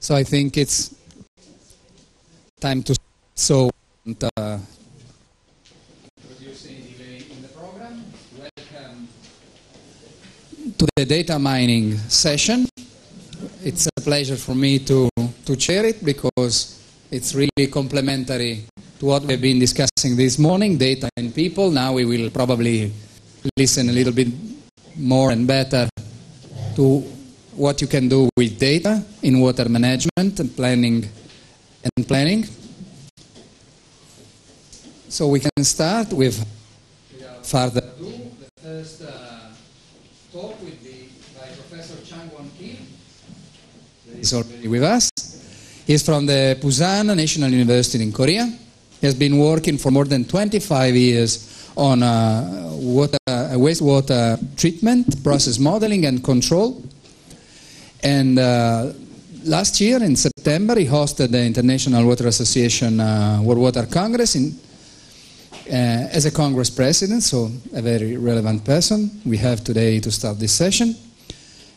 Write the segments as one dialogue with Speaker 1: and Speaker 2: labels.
Speaker 1: So I think it's time to so introduce any delay in the program. Welcome to the data mining session. It's a pleasure for me to chair it because it's really complementary to what we've been discussing this morning, data and people. Now we will probably listen a little bit more and better to what you can do with data in water management and planning. So we can start with, without further ado, the first talk will be by Professor Kang Kim. He's already with us. He's from the Busan National University in Korea. He has been working for more than 25 years on wastewater treatment, process modeling and control. And last year in September he hosted the International Water Association World Water Congress as a Congress president, so a very relevant person we have today to start this session.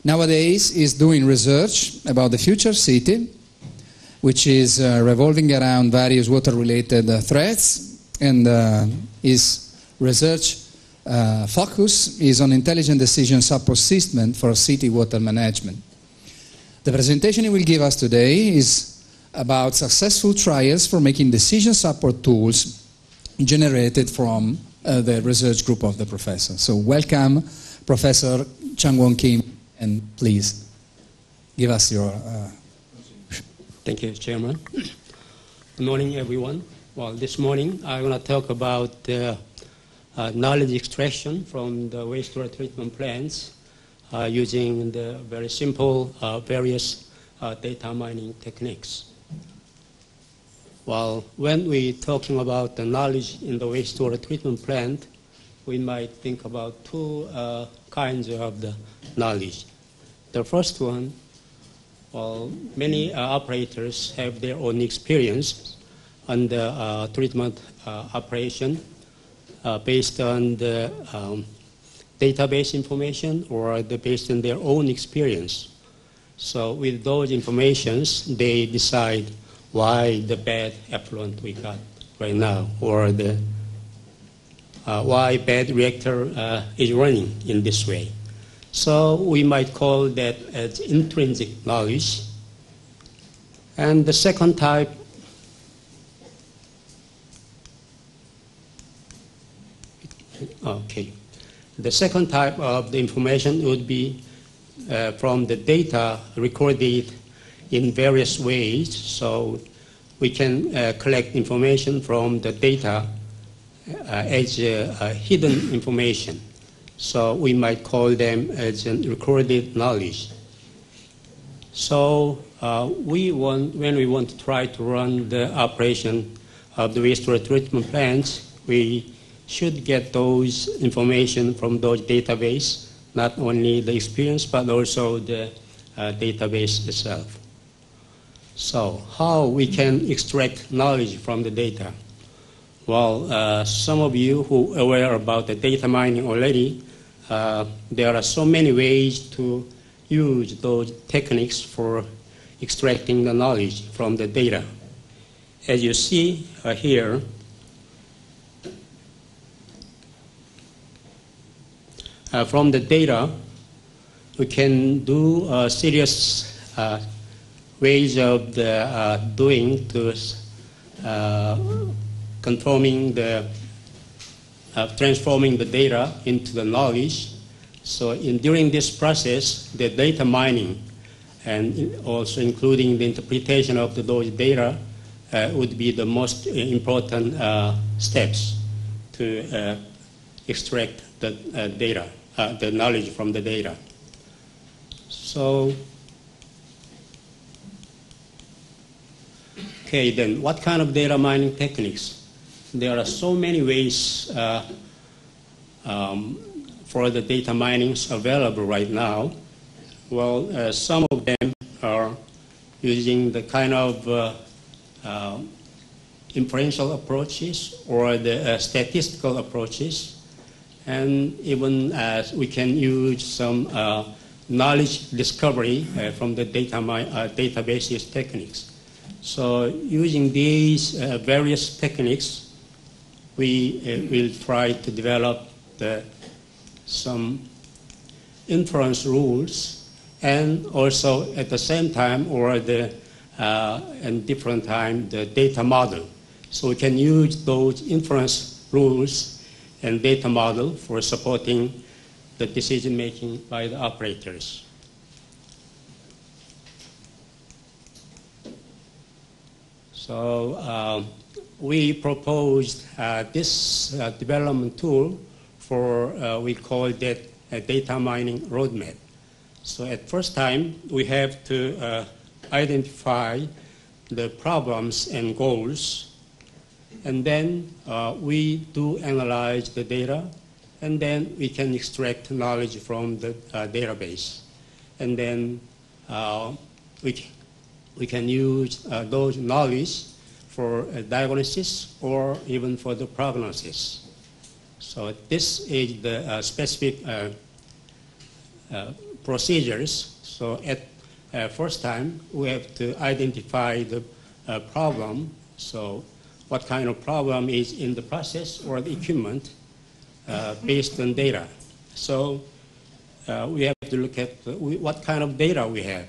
Speaker 1: Nowadays he's doing research about the future city, which is revolving around various water-related threats, and his research focus is on intelligent decision support system for city water management. The presentation he will give us today is about successful trials for making decision support tools generated from the research group of the professor. So welcome, Professor Kang Kim, and please give us your...
Speaker 2: Thank you, Chairman. Good morning, everyone. Well, this morning I want to talk about knowledge extraction from the wastewater treatment plants using the very simple various data mining techniques. Well, when we're talking about the knowledge in the wastewater treatment plant, we might think about two kinds of the knowledge. The first one, well, many operators have their own experience on the treatment operation based on the database information or based on their own experience. So with those informations, they decide why the bad effluent we got right now, or the why bad reactor is running in this way. So we might call that as intrinsic knowledge. And the second type, okay. The second type of the information would be from the data recorded in various ways. So we can collect information from the data as hidden information. So we might call them as recorded knowledge. So when we want to try to run the operation of the wastewater treatment plants, we should get those information from those databases, not only the experience, but also the database itself. So how we can extract knowledge from the data? Well, some of you who are aware about the data mining already, there are so many ways to use those techniques for extracting the knowledge from the data. As you see here, from the data, we can do serious ways of doing to transforming the data into the knowledge. So during this process, the data mining and also including the interpretation of those data would be the most important steps to extract the data, the knowledge from the data. So, okay, then what kind of data mining techniques? There are so many ways for the data minings available right now. Well, some of them are using the kind of inferential approaches or the statistical approaches, and even we can use some knowledge discovery from the databases techniques. So using these various techniques, we will try to develop some inference rules, and also at the same time, or in different time, the data model. So we can use those inference rules and data model for supporting the decision making by the operators. So we proposed this development tool for, we call that a data mining roadmap. So at first time, we have to identify the problems and goals, and then we do analyze the data, and then we can extract knowledge from the database. And then we can use those knowledge for diagnosis or even for the prognosis. So this is the specific procedures. So at first time, we have to identify the problem. So what kind of problem is in the process or the equipment based on data. So we have to look at what kind of data we have,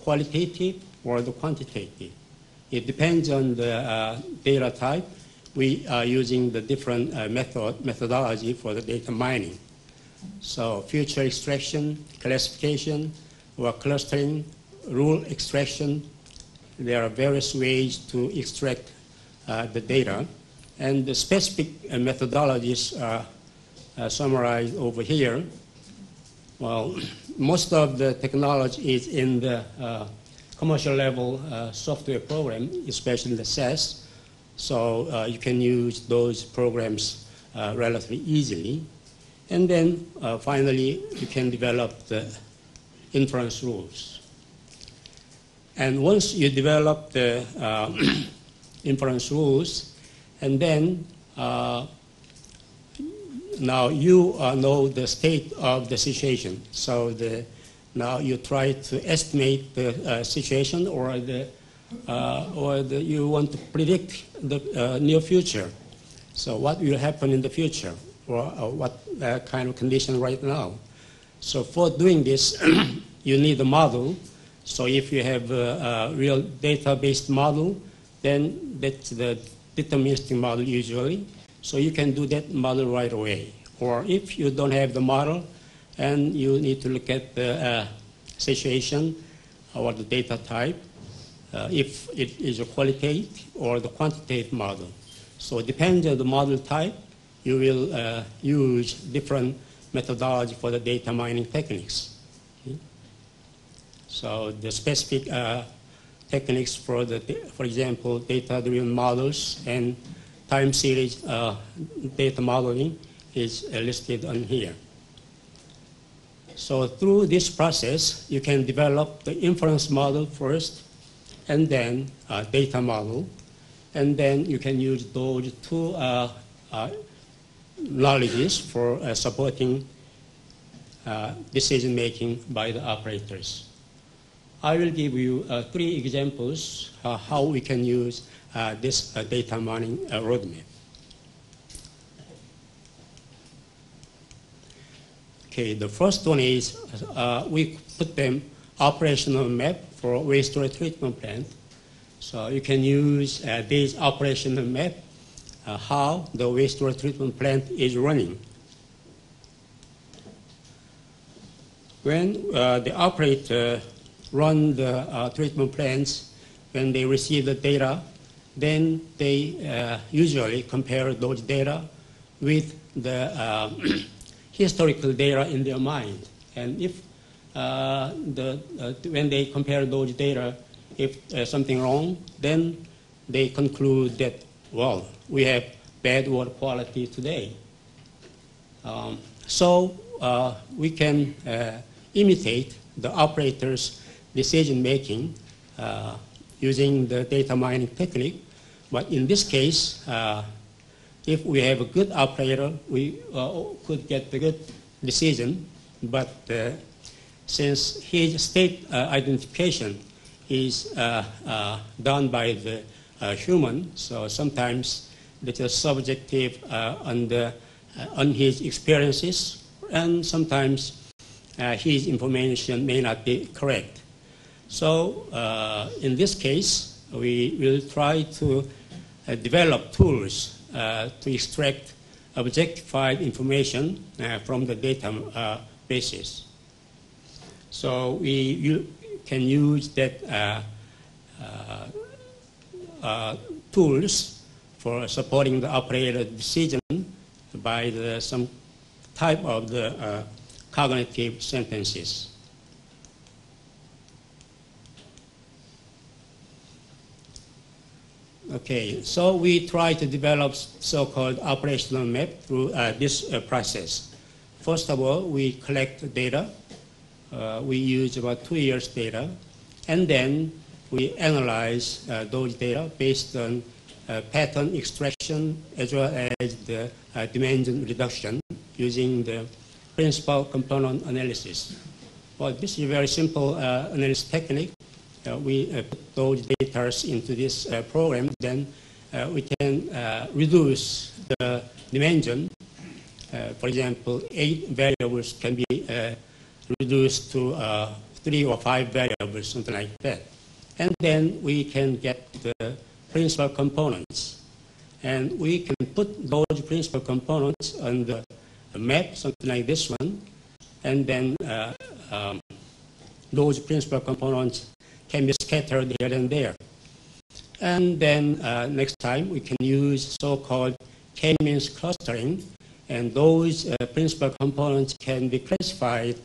Speaker 2: qualitative or the quantitative. It depends on the data type. We are using the different methodology for the data mining. So feature extraction, classification, or clustering, rule extraction. There are various ways to extract the data. And the specific methodologies are summarized over here. Well, most of the technology is in the commercial level software program, especially the SAS. So you can use those programs relatively easily. And then finally, you can develop the inference rules. And once you develop the inference rules, and then now you know the state of the situation. So now you try to estimate the situation, or you want to predict the near future. So what will happen in the future, or what kind of condition right now. So for doing this, you need a model. So if you have a real data-based model, then that's the deterministic model usually. So you can do that model right away. Or if you don't have the model, and you need to look at the situation or the data type, if it is a qualitative or the quantitative model. So it depends on the model type, you will use different methodology for the data mining techniques. Okay? So the specific techniques for example, data-driven models and time series data modeling is listed on here. So through this process, you can develop the inference model first, and then data model, and then you can use those two knowledges for supporting decision making by the operators. I will give you 3 examples how we can use this data mining roadmap. Okay, the first one is we put them operational map for wastewater treatment plant. So you can use this operational map how the wastewater treatment plant is running. When the operator run the treatment plants, when they receive the data, then they usually compare those data with the historical data in their mind. And if when they compare those data, if something wrong, then they conclude that, well, we have bad water quality today. So we can imitate the operator's decision making using the data mining technique. But in this case, if we have a good operator, we could get a good decision. But since his state identification is done by the human, so sometimes it is subjective on his experiences, and sometimes his information may not be correct. So in this case, we will try to develop tools to extract objectified information from the data bases. So we can use that tools for supporting the operator decision by some type of the cognitive sentences. Okay, so we try to develop so-called operational map through this process. First of all, we collect data. We use about 2 years data, and then we analyze those data based on pattern extraction as well as the dimension reduction using the principal component analysis. Well, this is a very simple analysis technique. We put those data into this program, then we can reduce the dimension. For example, 8 variables can be reduced to 3 or 5 variables, something like that. And then we can get the principal components. And we can put those principal components on the map, something like this one. And then those principal components can be scattered here and there. And then next time we can use so-called K-means clustering, and those principal components can be classified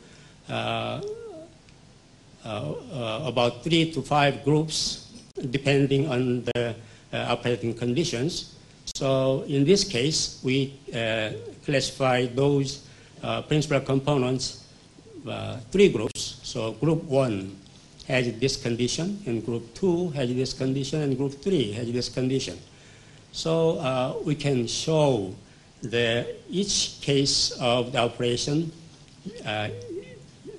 Speaker 2: about 3 to 5 groups depending on the operating conditions. So in this case, we classify those principal components 3 groups. So group 1 has this condition, and group 2 has this condition, and group 3 has this condition. So we can show each case of the operation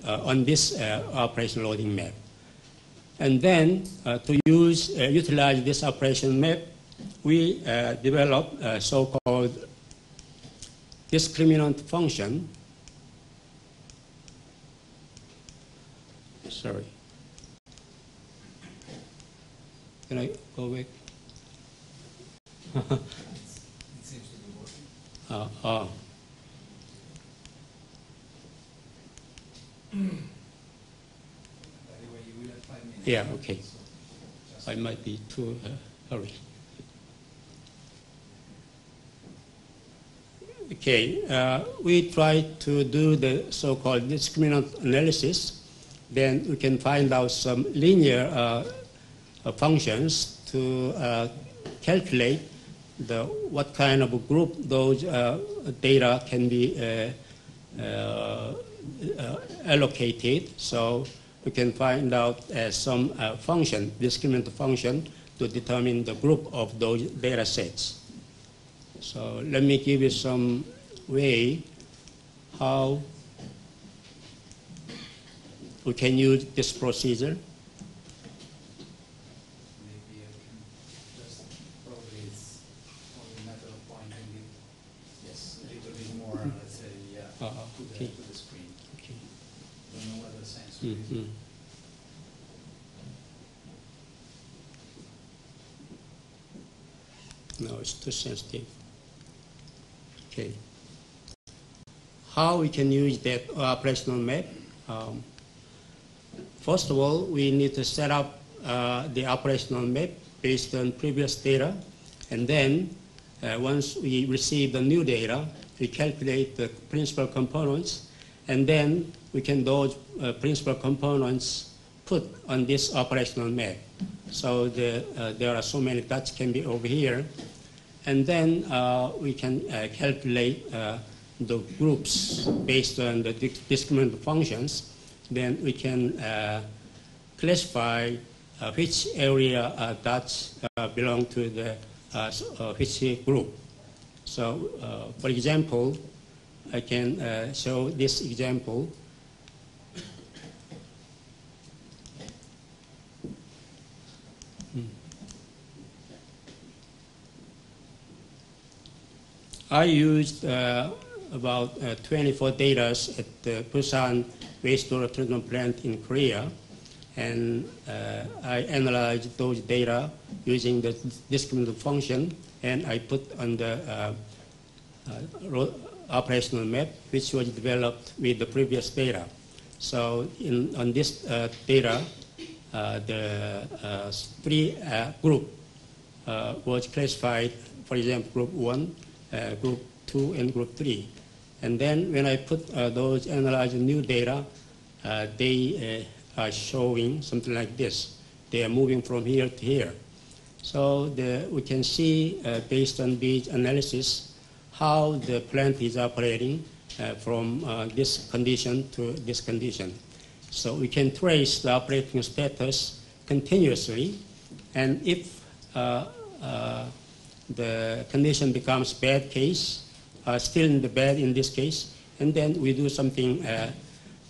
Speaker 2: on this operation loading map. And then to utilize this operation map, we develop a so-called discriminant function. Sorry. Can I go back?
Speaker 1: It seems to be working. By the way, you will have 5 minutes.
Speaker 2: Yeah, okay. I might be too hurry. Okay, we try to do the so-called discriminant analysis. Then we can find out some linear functions to calculate what kind of a group those data can be allocated. So we can find out some function, discriminant function, to determine the group of those data sets. So let me give you some way how we can use this procedure.
Speaker 1: Maybe I can just, probably it's only a matter of pointing it, yes, a little bit more, let's say,
Speaker 2: okay.
Speaker 1: to the screen.
Speaker 2: Okay.
Speaker 1: Don't know what the sense is.
Speaker 2: No, it's too sensitive. Okay. How we can use that operational map? First of all, we need to set up the operational map based on previous data, and then once we receive the new data, we calculate the principal components, and then we can those principal components put on this operational map. So there are so many dots can be over here, and then we can calculate the groups based on the discriminant functions. Then we can classify which area dots belong to the which group. So, for example, I can show this example. I used about 24 data at the Busan wastewater treatment plant in Korea, and I analyzed those data using the discriminative function, and I put on the operational map, which was developed with the previous data. So on this data, the three group was classified, for example, group 1, group 2, and group 3. And then when I put those analyzed new data, they are showing something like this. They are moving from here to here. So we can see, based on these analysis, how the plant is operating from this condition to this condition. So we can trace the operating status continuously, and if the condition becomes bad case, still in the bad in this case, and then we do something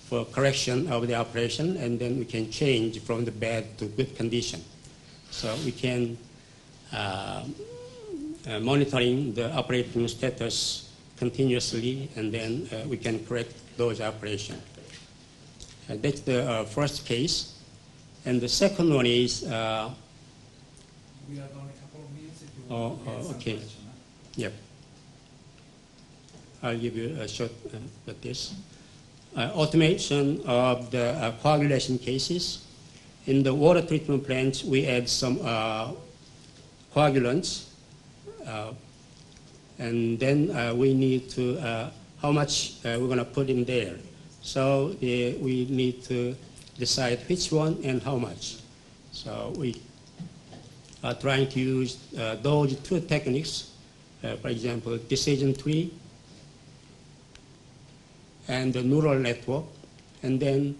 Speaker 2: for correction of the operation, and then we can change from the bad to good condition. So we can monitoring the operating status continuously, and then we can correct those operations. That's the first case. And the second one is... we have only a couple of minutes if you want okay. Question, huh? Yep. I'll give you a short at this. Automation of the coagulation cases. In the water treatment plants, we add some coagulants, and then we need to, how much we're going to put in there. So we need to decide which one and how much. So we are trying to use those two techniques, for example, decision tree and the neural network, and then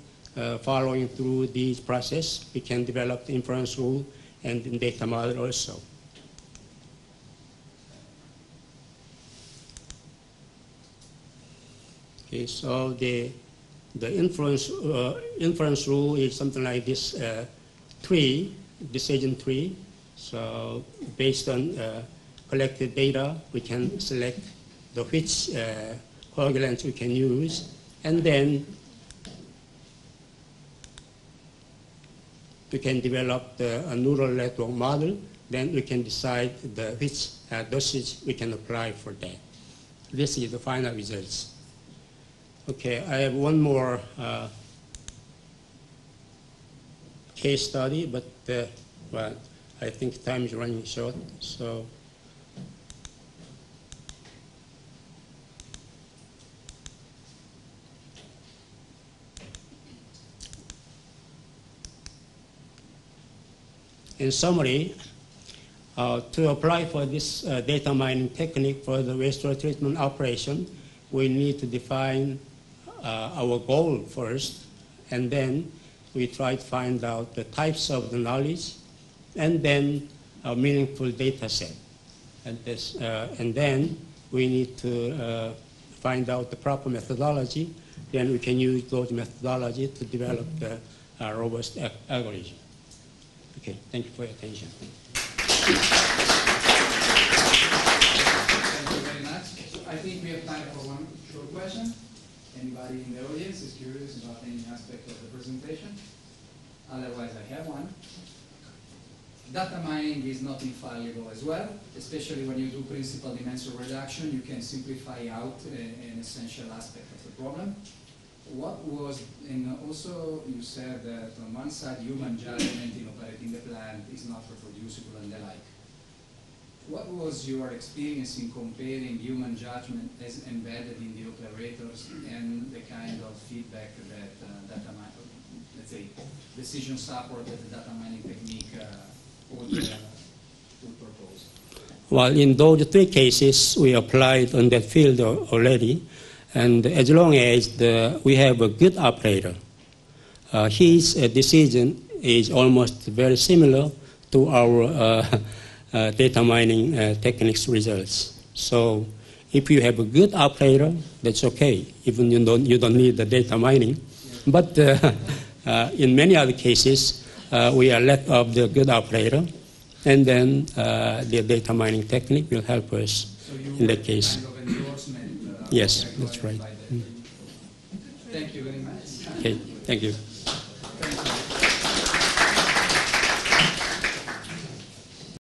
Speaker 2: following through this process, we can develop the inference rule and the data model also. Okay, so the inference rule is something like this tree, decision tree. So based on collected data, we can select which coagulants we can use, and then we can develop a neural network model. Then we can decide which dosage we can apply for that. This is the final results. Okay, I have one more case study, but well, I think time is running short, so. In summary, to apply for this data mining technique for the wastewater treatment operation, we need to define our goal first, and then we try to find out the types of the knowledge, and then a meaningful data set. And then we need to find out the proper methodology. Then we can use those methodology to develop the robust algorithm. Okay, thank you for your attention.
Speaker 1: Thank you very much. So I think we have time for one short question. Anybody in the audience is curious about any aspect of the presentation? Otherwise, I have one. Data mining is not infallible as well, especially when you do principal dimension reduction. You can simplify out an essential aspect of the problem. What was, and also you said that on one side, human judgment in operating the plant is not reproducible and the like. What was your experience in comparing human judgment as embedded in the operators and the kind of feedback that data mining, let's say, decision support that the data mining technique would propose?
Speaker 2: Well, in those three cases, we applied on that field already. And as long as we have a good operator, his decision is almost very similar to our data mining techniques results. So if you have a good operator, that's okay. Even you don't need the data mining. But in many other cases, we are led of the good operator, and then the data mining technique will help us in that case.
Speaker 1: Kind of endorsement,
Speaker 2: yes, that's right.
Speaker 1: Thank you very much.
Speaker 2: Okay, thank you.